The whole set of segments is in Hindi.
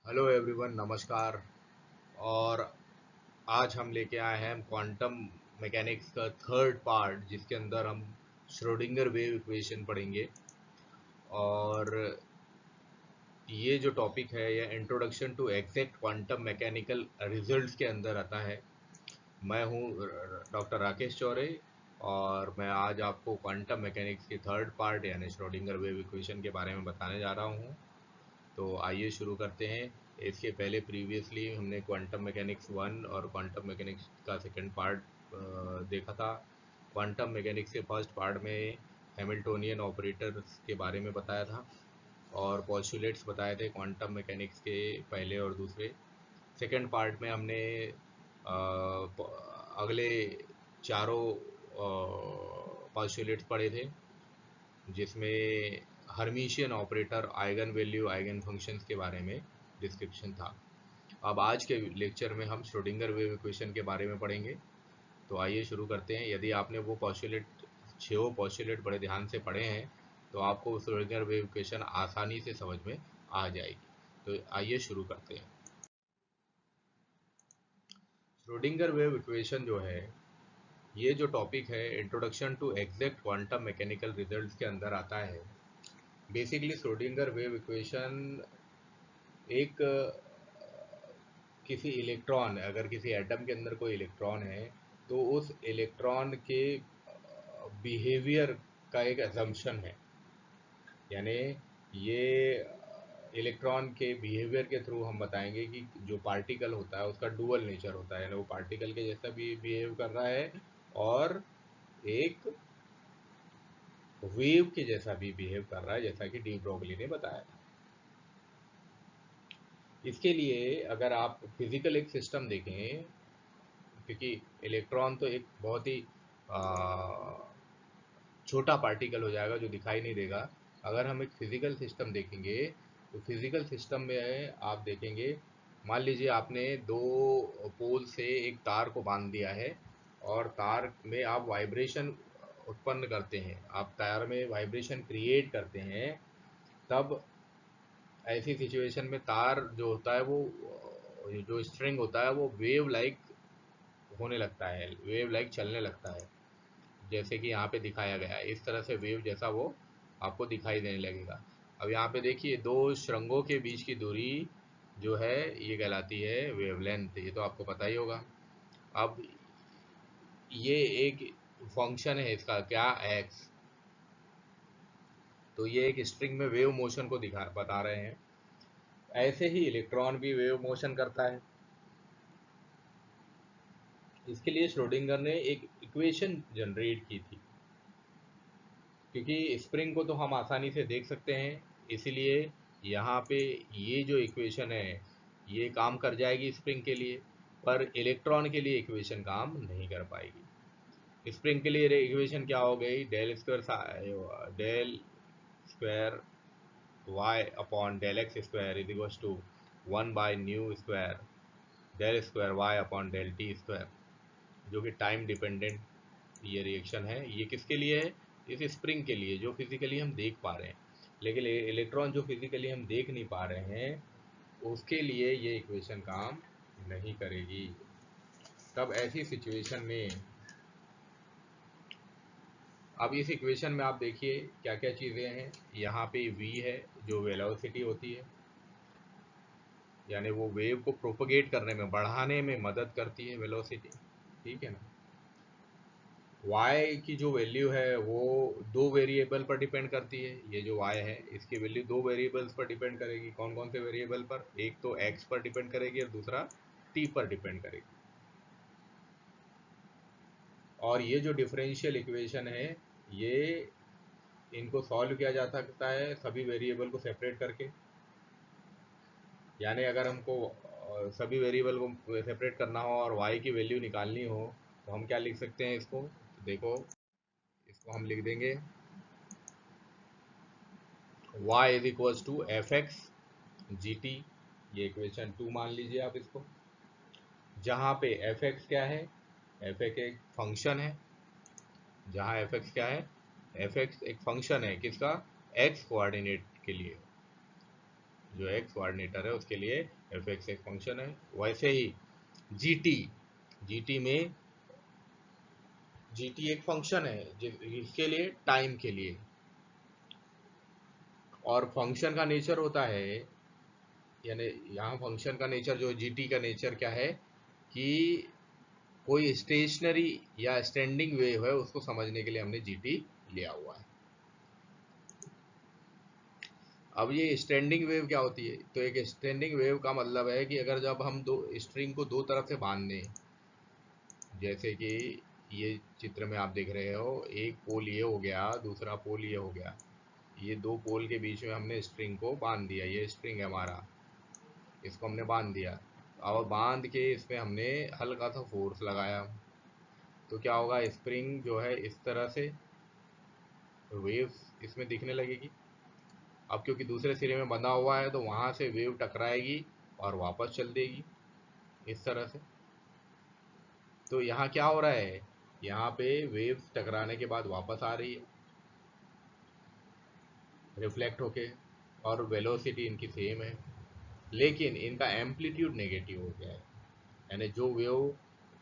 हेलो एवरीवन, नमस्कार। और आज हम लेके आए हैं क्वांटम मैकेनिक्स का थर्ड पार्ट, जिसके अंदर हम श्रोडिंगर वेव इक्वेशन पढ़ेंगे। और ये जो टॉपिक है यह introduction to exact quantum mechanical results के अंदर आता है। मैं हूँ डॉक्टर राकेश चौरे, और मैं आज आपको क्वांटम मैकेनिक्स की थर्ड पार्ट यानी श्रोडिंगर वेव इक्वेशन के बारे में बताने जा रहा हूँ। तो आइए शुरू करते हैं। इसके पहले प्रीवियसली हमने क्वांटम मैकेनिक्स वन और क्वांटम मैकेनिक्स का सेकंड पार्ट देखा था। क्वांटम मैकेनिक्स के फर्स्ट पार्ट में हैमिल्टोनियन ऑपरेटर्स के बारे में बताया था और पॉस्टुलेट्स बताए थे क्वांटम मैकेनिक्स के पहले और दूसरे। सेकंड पार्ट में हमने अगले चारों पॉस्टुलेट्स पढ़े थे, जिसमें Hermitian operator, eigen value, eigen functions के बारे में डिस्क्रिप्शन था। अब आज के लेक्चर में हम श्रोडिंगर वेव इक्वेशन के बारे में पढ़ेंगे। तो आइए शुरू करते हैं। यदि आपने वो पॉस्टुलेट, छो पॉस्टुलेट बड़े ध्यान से पढ़े हैं तो आपको श्रोडिंगर वेव इक्वेशन आसानी से समझ में आ जाएगी। तो आइए शुरू करते हैं। श्रोडिंगर वेव इक्वेशन जो है, ये जो टॉपिक है introduction to exact quantum mechanical results के अंदर आता है। बेसिकली श्रोडिंगर वेव इक्वेशन एक किसी इलेक्ट्रॉन, अगर किसी एटम के अंदर कोई इलेक्ट्रॉन है तो उस इलेक्ट्रॉन के बिहेवियर का एक अजम्पशन है। यानी ये इलेक्ट्रॉन के बिहेवियर के थ्रू हम बताएंगे कि जो पार्टिकल होता है उसका डुअल नेचर होता है, यानी वो पार्टिकल के जैसा भी बिहेव कर रहा है और एक वेव के जैसा भी बिहेव कर रहा है, जैसा कि डी ब्रोगली ने बताया था। इसके लिए अगर आप फिजिकल एक सिस्टम देखें, क्योंकि इलेक्ट्रॉन तो एक बहुत ही छोटा पार्टिकल हो जाएगा जो दिखाई नहीं देगा। अगर हम एक फिजिकल सिस्टम देखेंगे तो फिजिकल सिस्टम में आप देखेंगे, मान लीजिए आपने दो पोल से एक तार को बांध दिया है और तार में आप वाइब्रेशन उत्पन्न करते हैं, आप तार में वाइब्रेशन क्रिएट करते हैं। तब ऐसी सिचुएशन में तार जो होता है वो, जो स्ट्रिंग होता है वो वेव लाइक होने लगता है, वेव लाइक चलने लगता है, जैसे कि यहाँ पे दिखाया गया है। इस तरह से वेव जैसा वो आपको दिखाई देने लगेगा। अब यहाँ पे देखिए, दो श्रृंगों के बीच की दूरी जो है ये कहलाती है वेवलेंथ, ये तो आपको पता ही होगा। अब ये एक फंक्शन है इसका, क्या, एक्स। तो ये एक स्ट्रिंग में वेव मोशन को दिखा बता रहे हैं। ऐसे ही इलेक्ट्रॉन भी वेव मोशन करता है। इसके लिए श्रोडिंगर ने एक इक्वेशन जनरेट की थी, क्योंकि स्प्रिंग को तो हम आसानी से देख सकते हैं, इसलिए यहाँ पे ये जो इक्वेशन है ये काम कर जाएगी स्प्रिंग के लिए, पर इलेक्ट्रॉन के लिए इक्वेशन काम नहीं कर पाएगी। स्प्रिंग के लिए इक्वेशन क्या हो गई, del square Y upon del X square is equal to 1/न्यू square del square Y upon del T square, जो कि टाइम डिपेंडेंट ये रिएक्शन है। ये किसके लिए है, इस स्प्रिंग के लिए जो फिजिकली हम देख पा रहे हैं। लेकिन इलेक्ट्रॉन जो फिजिकली हम देख नहीं पा रहे हैं उसके लिए ये इक्वेशन काम नहीं करेगी। तब ऐसी सिचुएशन में, अब इस इक्वेशन में आप देखिए क्या क्या चीज़ें हैं। यहाँ पे v है जो वेलोसिटी होती है, यानी वो वेव को प्रोपगेट करने में, बढ़ाने में मदद करती है वेलोसिटी, ठीक है ना। y की जो वैल्यू है वो दो वेरिएबल पर डिपेंड करती है। ये जो y है इसकी वैल्यू दो वेरिएबल्स पर डिपेंड करेगी। कौन कौन से वेरिएबल पर, एक तो x पर डिपेंड करेगी और दूसरा t पर डिपेंड करेगी। और ये जो डिफरेंशियल इक्वेशन है, ये इनको सॉल्व किया जा सकता है सभी वेरिएबल को सेपरेट करके। यानी अगर हमको सभी वेरिएबल को सेपरेट करना हो और y की वैल्यू निकालनी हो तो हम क्या लिख सकते हैं इसको, तो देखो इसको हम लिख देंगे y is equal to F X G T. ये इक्वेशन 2 मान लीजिए आप इसको, जहाँ पे एफ एक्स क्या है, एफ एक्स एक फंक्शन है। जहाँ एफ एक्स क्या है, एफ एक्स एक फंक्शन है किसका, एक्स कोऑर्डिनेट के लिए। जो एक्स कोऑर्डिनेटर है उसके लिए एफ एक्स एक फंक्शन है। वैसे ही जीटी, जीटी में जीटी एक फंक्शन है जिसके लिए टाइम के लिए, और फंक्शन का नेचर होता है, यानी यहाँ फंक्शन का नेचर जो जीटी का नेचर क्या है कि कोई स्टेशनरी या स्टैंडिंग वेव है उसको समझने के लिए हमने जीटी लिया हुआ है। अब ये स्टैंडिंग वेव क्या होती है, तो एक स्टैंडिंग वेव का मतलब है कि अगर जब हम दो स्ट्रिंग को दो तरफ से बांध दें, जैसे कि ये चित्र में आप देख रहे हो, एक पोल ये हो गया, दूसरा पोल ये हो गया, ये दो पोल के बीच में हमने स्ट्रिंग को बांध दिया, ये स्ट्रिंग है हमारा, इसको हमने बांध दिया। और बांध के इसमें हमने हल्का सा फोर्स लगाया, तो क्या होगा, स्प्रिंग जो है इस तरह से वेव्स इसमें दिखने लगेगी। अब क्योंकि दूसरे सिरे में बंधा हुआ है तो वहां से वेव टकराएगी और वापस चल देगी इस तरह से। तो यहाँ क्या हो रहा है, यहाँ पे वेव्स टकराने के बाद वापस आ रही है रिफ्लेक्ट होके, और वेलोसिटी इनकी सेम है, लेकिन इनका एम्पलीट्यूड नेगेटिव हो गया है। यानी जो वेव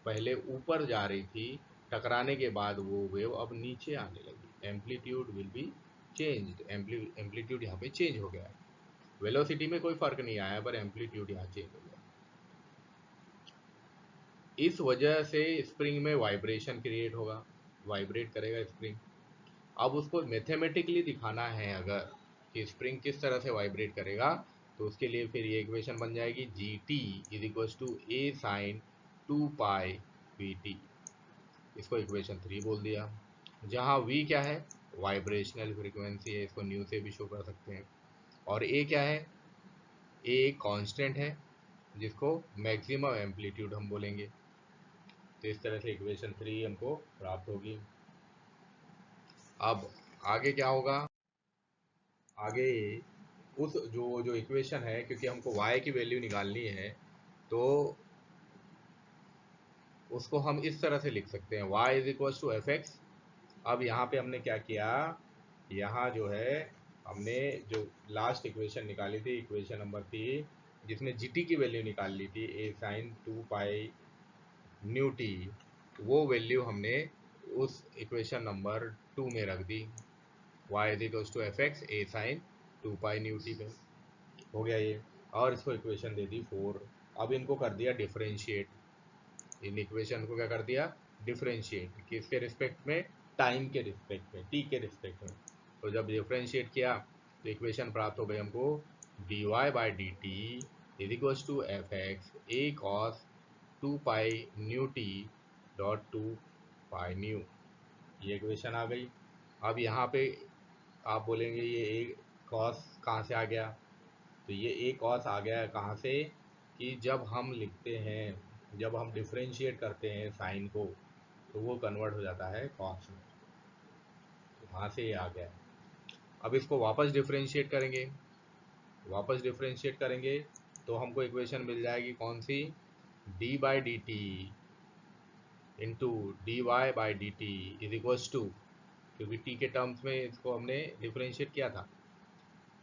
पहले ऊपर जा रही थी, टकराने के बाद वो वेव अब नीचे आने लगी, amplitude will be changed, amplitude यहाँ पे चेंज हो गया है। वेलोसिटी में कोई फर्क नहीं आया, पर एम्पलीट्यूड यहाँ चेंज हो गया। इस वजह से स्प्रिंग में वाइब्रेशन क्रिएट होगा, वाइब्रेट करेगा स्प्रिंग। अब उसको मैथमेटिकली दिखाना है अगर कि स्प्रिंग किस तरह से वाइब्रेट करेगा, तो उसके लिए फिर ये इक्वेशन बन जाएगी, G T is equal to A sine 2 pi V T. इसको इक्वेशन 3 बोल दिया, जहाँ वी क्या है, वाइब्रेशनल फ्रीक्वेंसी है, इसको न्यू से भी शो कर सकते हैं। और ए क्या है, ए एक कांस्टेंट है जिसको मैक्सिमम एम्पलीट्यूड हम बोलेंगे। तो इस तरह से इक्वेशन 3 हमको प्राप्त होगी। अब आगे क्या होगा, आगे उस जो इक्वेशन है, क्योंकि हमको y की वैल्यू निकालनी है, तो उसको हम इस तरह से लिख सकते हैं, y is equal to F X. अब यहाँ पे हमने क्या किया, यहाँ जो है हमने जो लास्ट इक्वेशन निकाली थी, इक्वेशन नंबर 3, जिसमें जीटी की वैल्यू निकाल ली थी A sine 2 pi nu T, वो वैल्यू हमने उस इक्वेशन नंबर 2 में रख दी, y is equal to F X A sine 2 pi nu T पे। हो गया ये, और इसको इक्वेशन दे दी 4। अब इनको कर दिया डिफरेंशिएट, इन इक्वेशन को क्या कर दिया, डिफरेंशिएट, किसके रिस्पेक्ट में, टाइम के रिस्पेक्ट में, टी के रिस्पेक्ट में। तो जब डिफरेंशिएट किया तो इक्वेशन प्राप्त हो गई हमको, D Y by D T is equal to F X A cos 2 pi nu T dot 2 pi nu, ये इक्वेशन आ गई। अब यहाँ पे आप बोलेंगे ये ए कॉस कहाँ से आ गया, तो ये ए कॉस आ गया कहाँ से, कि जब हम लिखते हैं, जब हम डिफरेंशिएट करते हैं साइन को, तो वो कन्वर्ट हो जाता है कॉस में, तो वहाँ से ये आ गया है। अब इसको वापस डिफरेंशिएट करेंगे, वापस डिफरेंशिएट करेंगे तो हमको इक्वेशन मिल जाएगी कौन सी, D by D T into D Y by D T is equals to, क्योंकि टी के टर्म्स में इसको हमने डिफरेंशिएट किया था,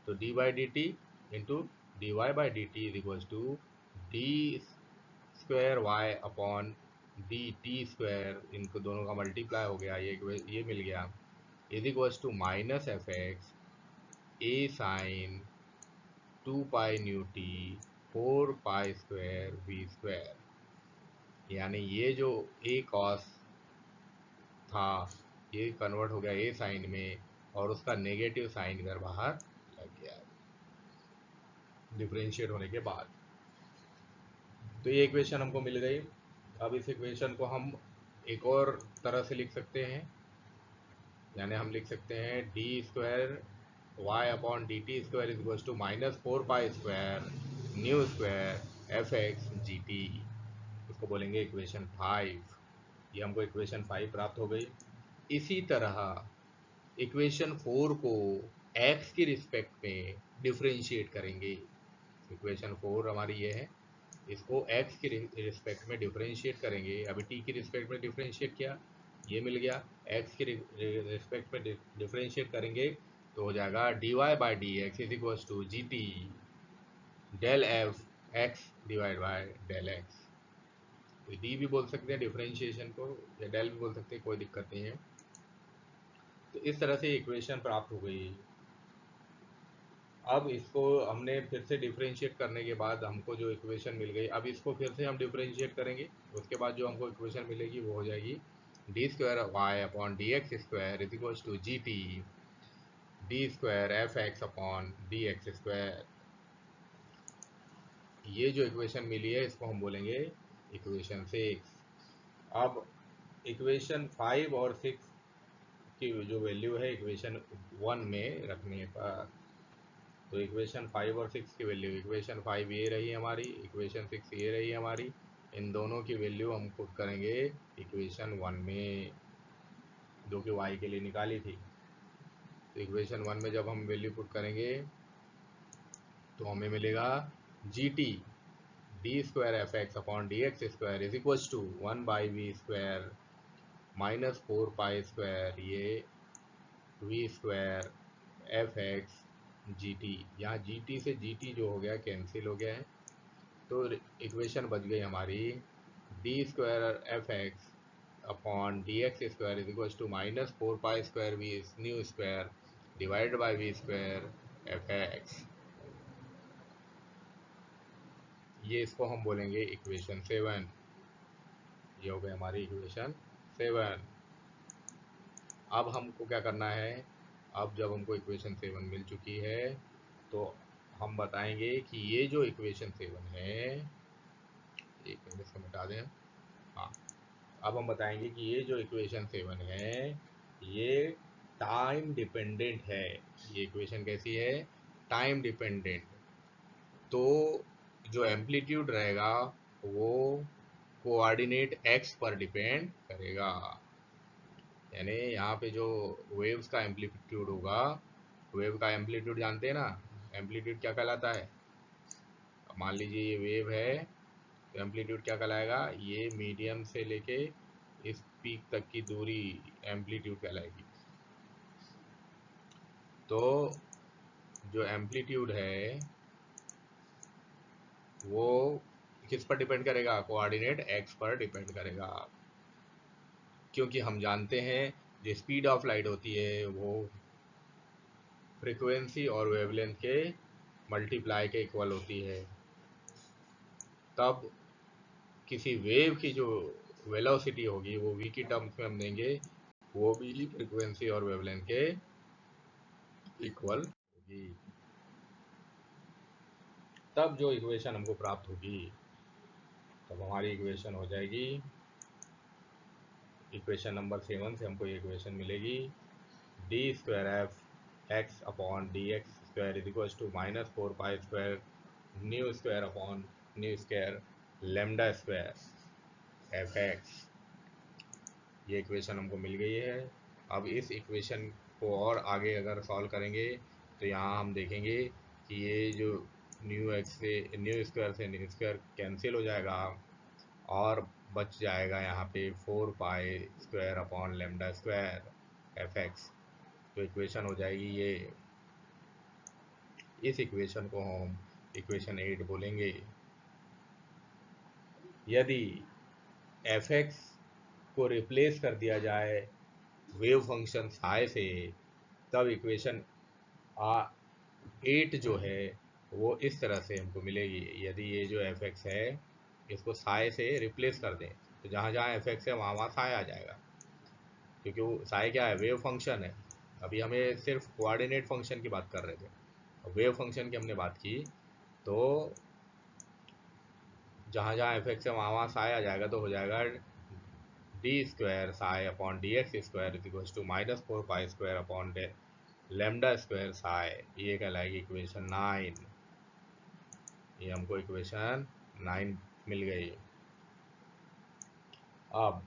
तो D by D T into D Y by D T is equals to D square Y upon D T square, इनको दोनों का मल्टीप्लाई हो गया, ये मिल गया, is equals to minus F X A sine 2 pi nu T 4 pi square V square. यानी ये जो ए कॉस था ये कन्वर्ट हो गया ए साइन में, और उसका नेगेटिव साइन इधर बाहर लग गया डिफरेंशिएट होने के बाद। तो ये इक्वेशन हमको मिल गई। अब इस इक्वेशन को हम एक और तरह से लिख सकते हैं, यानी हम लिख सकते हैं D square Y upon D T square is equal to -4 pi square nu square F X G T, इसको बोलेंगे इक्वेशन 5। ये हमको इक्वेशन 5 प्राप्त हो गई। इसी तरह इक्वेशन 4 को x की रिस्पेक्ट में डिफरेंशिएट करेंगे, इक्वेशन 4 हमारी ये है, इसको x की रिस्पेक्ट में डिफरेंशिएट करेंगे। अभी t की रिस्पेक्ट में डिफरेंशिएट किया, ये मिल गया, x की रिस्पेक्ट में डिफरेंशिएट करेंगे तो हो जाएगा dy by D X is equal to G T del F X divide by del X. तो डी भी बोल सकते हैं डिफरेंशिएशन को, या डेल भी बोल सकते हैं, कोई दिक्कत नहीं है। तो इस तरह से इक्वेशन प्राप्त हो गई। अब इसको हमने फिर से डिफरेंशिएट करने के बाद हमको जो इक्वेशन मिल गई, अब इसको फिर से हम डिफरेंशिएट करेंगे। उसके बाद जो हमको इक्वेशन मिलेगी वो हो जाएगी D square Y upon D X square is equal to G T D square F X upon D X square. ये जो इक्वेशन मिली है इसको हम बोलेंगे इक्वेशन 6। अब इक्वेशन 5 और 6 की जो वैल्यू है इक्वेशन 1 में रखने पर, तो इक्वेशन 5 और 6 की वैल्यू, इक्वेशन 5 ये रही हमारी, इक्वेशन 6 ये रही हमारी। इन दोनों की वैल्यू हम पुट करेंगे इक्वेशन 1 में, जो कि y के लिए निकाली थी। तो इक्वेशन 1 में जब हम वैल्यू पुट करेंगे तो हमें मिलेगा G T D square F X upon D X square is equal to 1 by V square minus 4 pi square ये V square F X G T. यहाँ जी टी से जी टी जो हो गया कैंसिल हो गया है, तो इक्वेशन बच गई हमारी D square F X upon D X square is equal to minus 4 pi square V nu square divide by V square F X. ये इसको हम बोलेंगे इक्वेशन 7। ये हो गई हमारी इक्वेशन 7। अब हमको क्या करना है, अब जब हमको इक्वेशन 7 मिल चुकी है तो हम बताएंगे कि ये जो इक्वेशन 7 है, एक मिनट इसको मिटा दें। हाँ, अब हम बताएंगे कि ये जो इक्वेशन 7 है ये टाइम डिपेंडेंट है। ये इक्वेशन कैसी है, टाइम डिपेंडेंट। तो जो एम्पलीट्यूड रहेगा वो कोऑर्डिनेट एक्स पर डिपेंड करेगा। यानी यहाँ पे जो वेव्स का एम्पलीट्यूड होगा, वेव का एम्पलीट्यूड जानते हैं ना, एम्पलीट्यूड क्या कहलाता है। मान लीजिए ये वेव है तो एम्पलीट्यूड क्या कहलाएगा, ये मीडियम से लेके इस पीक तक की दूरी एम्पलीट्यूड कहलाएगी। तो जो एम्पलीट्यूड है वो किस पर डिपेंड करेगा, कोऑर्डिनेट एक्स पर डिपेंड करेगा। क्योंकि हम जानते हैं जो स्पीड ऑफ लाइट होती है वो फ्रीक्वेंसी और वेवलेंथ के मल्टीप्लाई के इक्वल होती है। तब किसी वेव की जो वेलोसिटी होगी वो v की टर्म्स में हम देंगे, वो भी फ्रीक्वेंसी और वेवलेंथ के इक्वल होगी। तब जो इक्वेशन हमको प्राप्त होगी, तब हमारी इक्वेशन हो जाएगी, इक्वेशन नंबर 7 से हमको ये इक्वेशन मिलेगी D square F X upon D X square is equal to minus 4 pi square nu square upon nu square lambda square F X. ये इक्वेशन हमको मिल गई है। अब इस इक्वेशन को और आगे अगर सॉल्व करेंगे तो यहाँ हम देखेंगे कि ये जो न्यू एक्स से न्यू स्क्वायर से न्यू स्क्वायर कैंसिल हो जाएगा और बच जाएगा यहाँ पे 4 pi square upon lambda square F x. तो इक्वेशन हो जाएगी ये। इस इक्वेशन को हम इक्वेशन 8 बोलेंगे। यदि एफ एक्स को रिप्लेस कर दिया जाए वेव फंक्शन साई से, तब इक्वेशन 8 जो है वो इस तरह से हमको मिलेगी। यदि ये जो एफ एक्स है इसको साई से रिप्लेस कर दें तो जहाँ जहाँ एफ एक्स है वहाँ वहाँ साई आ जाएगा, क्योंकि वो साई क्या है, वेव फंक्शन है। अभी हमें सिर्फ कोऑर्डिनेट फंक्शन की बात कर रहे थे, वेव फंक्शन की हमने बात की, तो जहाँ जहाँ एफ एक्स है वहाँ वहाँ साई आ जाएगा। तो हो जाएगा D square psi upon D X square is equal to minus 4 pi square upon lambda square psi. ये कहलाएगी इक्वेशन 9। ये हमको इक्वेशन 9 मिल गई। अब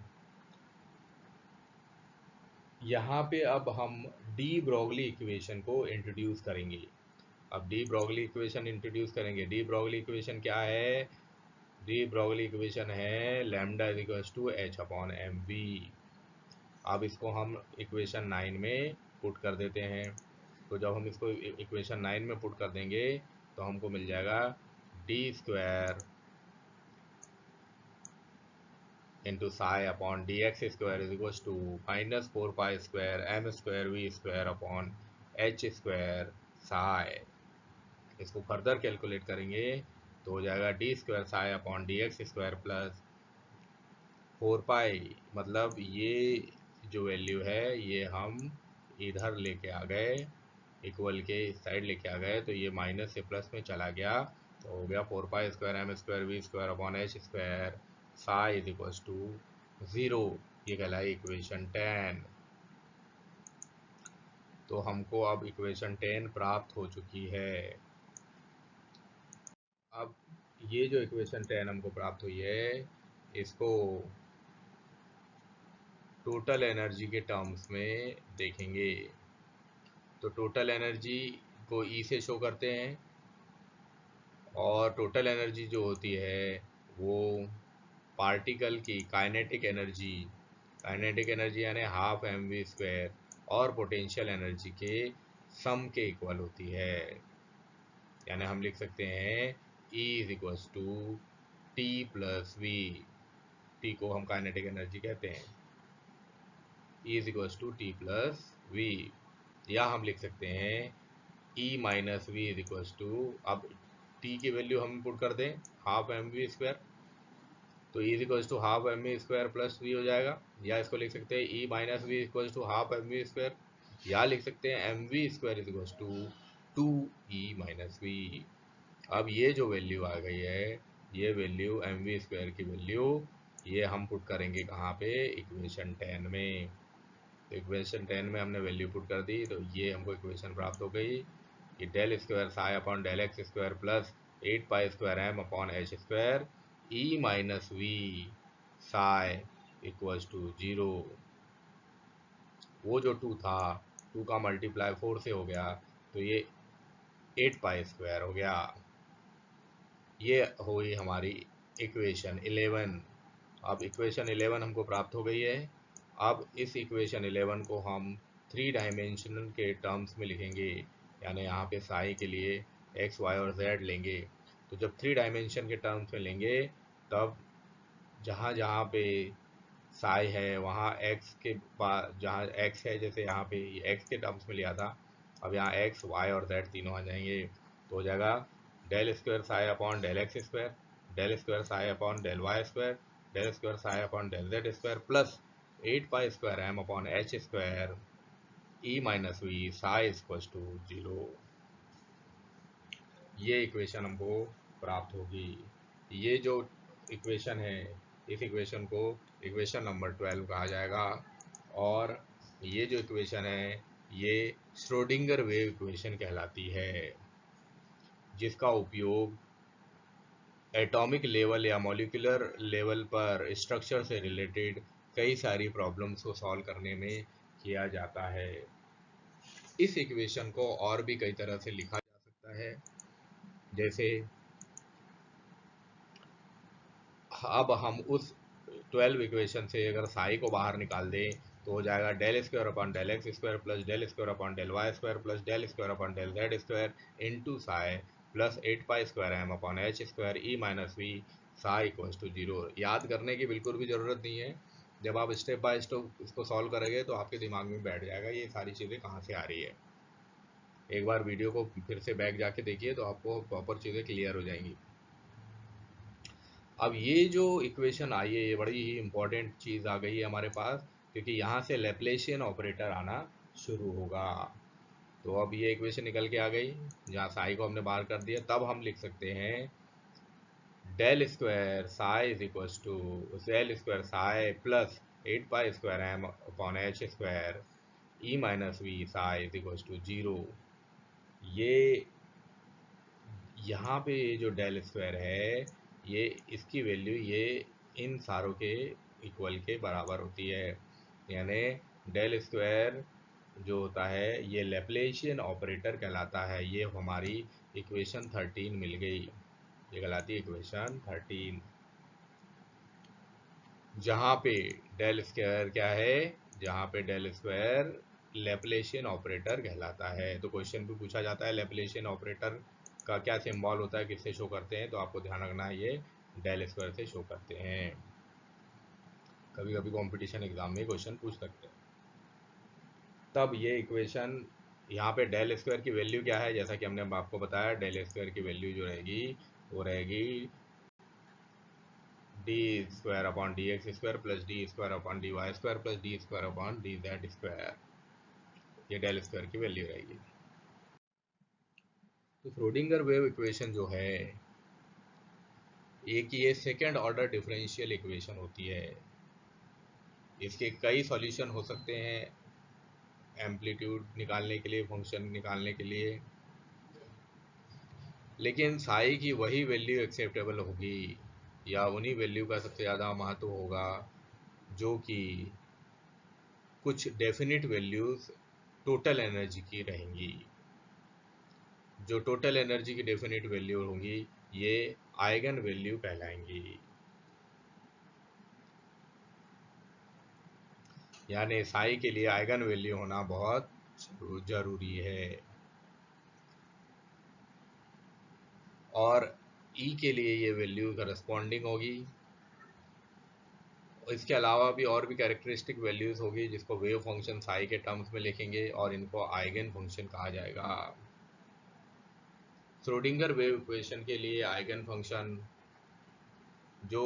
यहाँ पे अब हम डी ब्रोगली इक्वेशन को इंट्रोड्यूस करेंगे। अब डी ब्रोगली इक्वेशन इंट्रोड्यूस करेंगे। डी ब्रोगली इक्वेशन क्या है, डी ब्रोगली इक्वेशन है lambda is equal to H upon M V. अब इसको हम इक्वेशन 9 में पुट कर देते हैं। तो जब हम इसको इक्वेशन 9 में पुट कर देंगे तो हमको मिल जाएगा D square into psi upon dx square is equals to minus 4 pi square m square v square upon h square psi। इसको फर्दर कैलकुलेट करेंगे तो हो जाएगा D square psi upon D X square plus 4 पाई, मतलब ये जो वैल्यू है ये हम इधर लेके आ गए, इक्वल के इस साइड लेके आ गए, तो ये माइनस से प्लस में चला गया, तो हो गया 4 pi square M square V square upon H square psi is equal to 0। ये कहलाए इक्वेशन 10। तो हमको अब इक्वेशन 10 प्राप्त हो चुकी है। अब ये जो इक्वेशन 10 हमको प्राप्त हुई है, इसको टोटल एनर्जी के टर्म्स में देखेंगे। तो टोटल एनर्जी को ई से शो करते हैं, और टोटल एनर्जी जो होती है वो पार्टिकल की काइनेटिक एनर्जी यानी हाफ एम वी स्क्वायर और पोटेंशियल एनर्जी के सम के इक्वल होती है। यानी हम लिख सकते हैं E is equals to T plus V, T को हम काइनेटिक एनर्जी कहते हैं, E is equals to T plus V. या हम लिख सकते हैं E minus V is equals to, अब टी की वैल्यू हम पुट कर दें हाफ एम वी स्क्वायर, तो E is equals to half M V square plus V हो जाएगा। या इसको लिख सकते हैं E minus V equals to half M V square, या लिख सकते हैं M V square is equals to 2E minus V. अब ये जो वैल्यू आ गई है, ये वैल्यू एम वी स्क्वायर की वैल्यू, ये हम पुट करेंगे कहाँ पे, इक्वेशन 10 में। तो इक्वेशन 10 में हमने वैल्यू पुट कर दी, तो ये हमको इक्वेशन प्राप्त हो गई कि del square psi upon del X square plus 8 pi square M upon H square E minus V psi equals to 0। वो जो 2 था, 2 का मल्टीप्लाई 4 से हो गया, तो ये 8 पाई स्क्वायर हो गया। ये हुई हमारी इक्वेशन 11। अब इक्वेशन 11 हमको प्राप्त हो गई है। अब इस इक्वेशन 11 को हम 3 डायमेंशनल के टर्म्स में लिखेंगे, यानी यहाँ पे साई के लिए एक्स वाई और जेड लेंगे। तो जब 3 डायमेंशन के टर्म्स में लेंगे, तब जहाँ जहाँ पे साई है वहाँ एक्स के बाद, जहाँ एक्स है, जैसे यहाँ पे एक्स के टर्म्स में लिया था, अब यहाँ एक्स वाई और जेड तीनों आ जाएंगे। तो हो जाएगा del square psi upon del X square, del square psi upon del Y square, del square psi upon del Z square plus 8 pi square M upon H square E minus V psi equal to 0। ये इक्वेशन हमको प्राप्त होगी। ये जो इक्वेशन है, इस इक्वेशन को इक्वेशन नंबर 12 कहा जाएगा। और ये जो इक्वेशन है ये श्रोडिंगर वेव इक्वेशन कहलाती है, जिसका उपयोग एटॉमिक लेवल या मॉलिक्यूलर लेवल पर स्ट्रक्चर से रिलेटेड कई सारी प्रॉब्लम्स को सॉल्व करने में किया जाता है। इस इक्वेशन को और भी कई तरह से लिखा जा सकता है, जैसे अब हम उस 12 इक्वेशन से अगर साई को बाहर निकाल दें, तो हो जाएगा del square upon del X square plus del square upon del Y square plus del square upon del Z square into psi plus 8 pi square M upon H square E minus V psi equals to 0। याद करने की बिल्कुल भी ज़रूरत नहीं है, जब आप स्टेप बाय स्टेप इसको सॉल्व करेंगे तो आपके दिमाग में बैठ जाएगा ये सारी चीज़ें कहाँ से आ रही है। एक बार वीडियो को फिर से बैक जाके देखिए तो आपको प्रॉपर चीज़ें क्लियर हो जाएंगी। अब ये जो इक्वेशन आई है, ये बड़ी ही इम्पोर्टेंट चीज़ आ गई है हमारे पास, क्योंकि यहाँ से लैप्लेशियन ऑपरेटर आना शुरू होगा। तो अब ये इक्वेशन निकल के आ गई, जहाँ साई को हमने बाहर कर दिया, तब हम लिख सकते हैं del square psi is equals to del square psi plus 8 pi square M upon H square E minus V psi is equals to 0। ये यहाँ पे ये जो डेल स्क्वायर है, ये इसकी वैल्यू ये इन सारों के इक्वल के बराबर होती है, यानी डेल स्क्वायर जो होता है ये लैप्लेशियन ऑपरेटर कहलाता है। ये हमारी इक्वेशन 13 मिल गई, ये कहलाती है इक्वेशन 13, जहाँ पे डेल स्क्वायर क्या है, जहाँ पे डेल स्क्वायर लैप्लेशियन ऑपरेटर कहलाता है। तो क्वेश्चन भी पूछा जाता है लैप्लेशियन ऑपरेटर का क्या सिंबल होता है, किससे शो करते हैं, तो आपको ध्यान रखना है ये डेल स्क्वायर से शो करते हैं। कभी कभी कंपटीशन एग्जाम में क्वेश्चन पूछ सकते हैं। तब ये इक्वेशन यहाँ पे डेल स्क्वायर की वैल्यू क्या है, जैसा कि हमने आपको बताया डेल स्क्वायर की वैल्यू जो रहेगी वो रहेगी D square upon D X square plus D square upon D Y square plus D square upon D Z square. ये डेल स्क्वायर की वैल्यू रहेगी। तो श्रोडिंगर वेव इक्वेशन जो है एक ये सेकेंड ऑर्डर डिफरेंशियल इक्वेशन होती है। इसके कई सॉल्यूशन हो सकते हैं एम्पलीट्यूड निकालने के लिए, फंक्शन निकालने के लिए, लेकिन साई की वही वैल्यू एक्सेप्टेबल होगी या उन्हीं वैल्यू का सबसे ज़्यादा महत्व होगा जो कि कुछ डेफिनिट वैल्यूज टोटल एनर्जी की रहेंगी। जो टोटल एनर्जी की डेफिनिट वैल्यू होंगी ये आइगन वैल्यू कहलाएंगी। यानी साई के लिए आइगन वैल्यू होना बहुत जरूरी है। और ई के लिए ये वैल्यू करस्पॉन्डिंग होगी। इसके अलावा भी और भी कैरेक्टरिस्टिक वैल्यूज होगी जिसको वेव फंक्शन साई के टर्म्स में लिखेंगे और इनको आइगन फंक्शन कहा जाएगा। श्रोडिंगर वेव इक्वेशन के लिए आइगन फंक्शन जो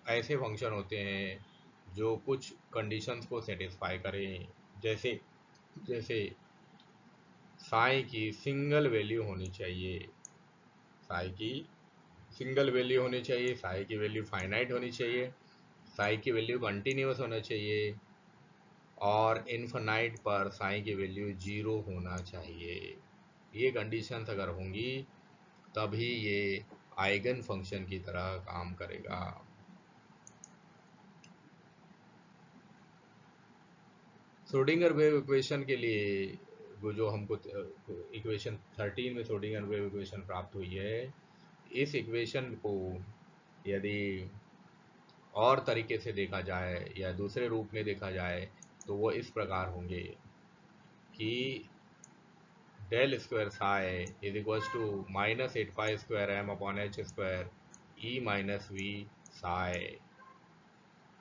ऐसे फंक्शन होते हैं जो कुछ कंडीशंस को सेटिस्फाई करें, जैसे जैसे साई की सिंगल वैल्यू होनी चाहिए, साई की सिंगल वैल्यू होनी चाहिए, साई की वैल्यू फाइनाइट होनी चाहिए, साई की वैल्यू कंटिन्यूस होना चाहिए और इनफाइनाइट पर साई की वैल्यू 0 होना चाहिए। ये कंडीशंस अगर होंगी तभी ये आइगन फंक्शन की तरह काम करेगा। श्रोडिंगर वेव इक्वेशन के लिए वो जो हमको इक्वेशन 13 में श्रोडिंगर वेव इक्वेशन प्राप्त हुई है, इस इक्वेशन को यदि और तरीके से देखा जाए या दूसरे रूप में देखा जाए तो वो इस प्रकार होंगे कि del square psi is equals to minus 8 pi square M upon H square E minus V psi,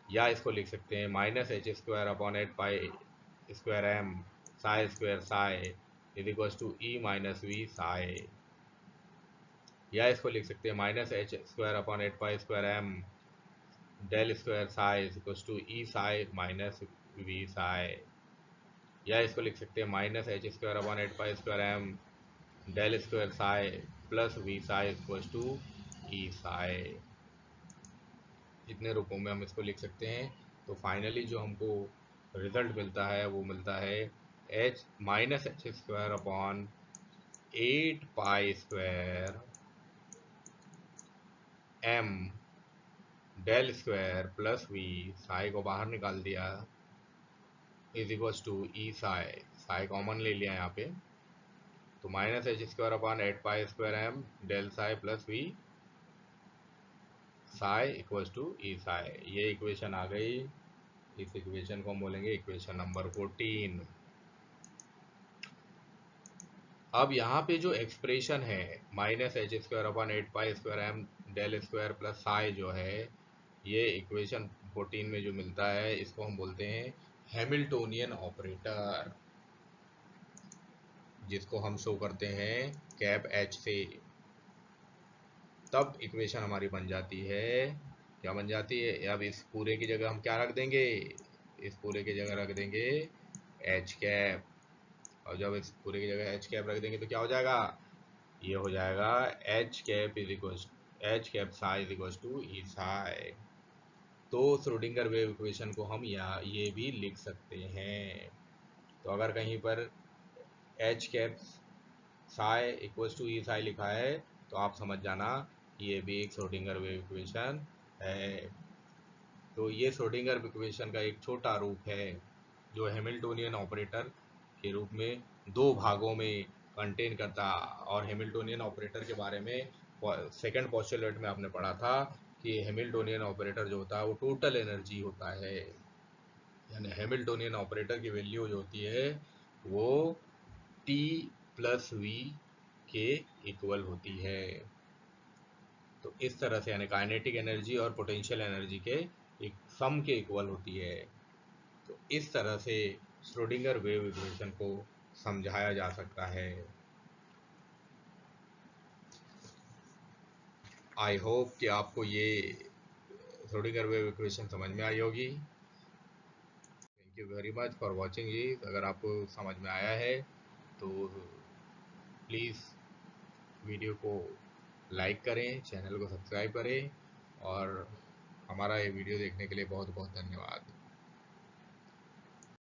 या इसको लिख सकते हैं minus H square upon 8 pi square M psi square psi is equals to E minus V psi, या इसको लिख सकते हैं minus H square upon 8 pi square M del square psi is equals to E psi minus V psi, या इसको लिख सकते हैं minus H square upon 8 pi square M del square psi plus V psi is equals to E psi. इतने रूपों में हम इसको लिख सकते हैं। तो फाइनली जो हमको रिजल्ट मिलता है वो मिलता है H minus H square upon 8 pi square M del square plus V, psi को बाहर निकाल दिया, is equals to E psi, psi common ले लिया यहाँ पे, तो minus H square upon 8 pi square M del psi plus V psi equals to E psi. ये इक्वेशन आ गई। इस इक्वेशन को हम बोलेंगे इक्वेशन नंबर 14। अब यहाँ पे जो एक्सप्रेशन है minus H square upon 8 pi square M del square plus psi जो है, ये इक्वेशन 14 में जो मिलता है इसको हम बोलते हैं हैमिल्टोनियन ऑपरेटर, जिसको हम शो करते हैं कैप एच से। तब इक्वेशन हमारी बन जाती है, क्या बन जाती है, अब इस पूरे की जगह हम क्या रख देंगे, इस पूरे की जगह रख देंगे एच कैप, और जब इस पूरे की जगह एच कैप रख देंगे तो क्या हो जाएगा, ये हो जाएगा H cap is equal H cap psi is equal to E psi. तो श्रोडिंगर वेव इक्वेशन को हम ये भी लिख सकते हैं। तो अगर कहीं पर H cap psi equal to E psi लिखा है तो आप समझ जाना ये भी एक श्रोडिंगर वेव इक्वेशन है। तो ये श्रोडिंगर इक्वेशन का एक छोटा रूप है जो हैमिल्टोनियन ऑपरेटर के रूप में दो भागों में कंटेन करता। और हैमिल्टोनियन ऑपरेटर के बारे में सेकंड पोस्टुलेट में आपने पढ़ा था कि हैमिल्टोनियन ऑपरेटर जो होता है वो टोटल एनर्जी होता है, यानी हैमिल्टोनियन ऑपरेटर की वैल्यू जो होती है वो टी प्लस वी के इक्वल होती है। तो इस तरह से यानी काइनेटिक एनर्जी और पोटेंशियल एनर्जी के एक सम के इक्वल होती है। तो इस तरह से श्रोडिंगर वेव इक्वेशन को समझाया जा सकता है। आई होप कि आपको ये श्रोडिंगर वेव इक्वेशन समझ में आई होगी। Thank you very much for watching this. अगर आपको समझ में आया है तो प्लीज़ वीडियो को लाइक करें, चैनल को सब्सक्राइब करें और हमारा ये वीडियो देखने के लिए बहुत बहुत धन्यवाद।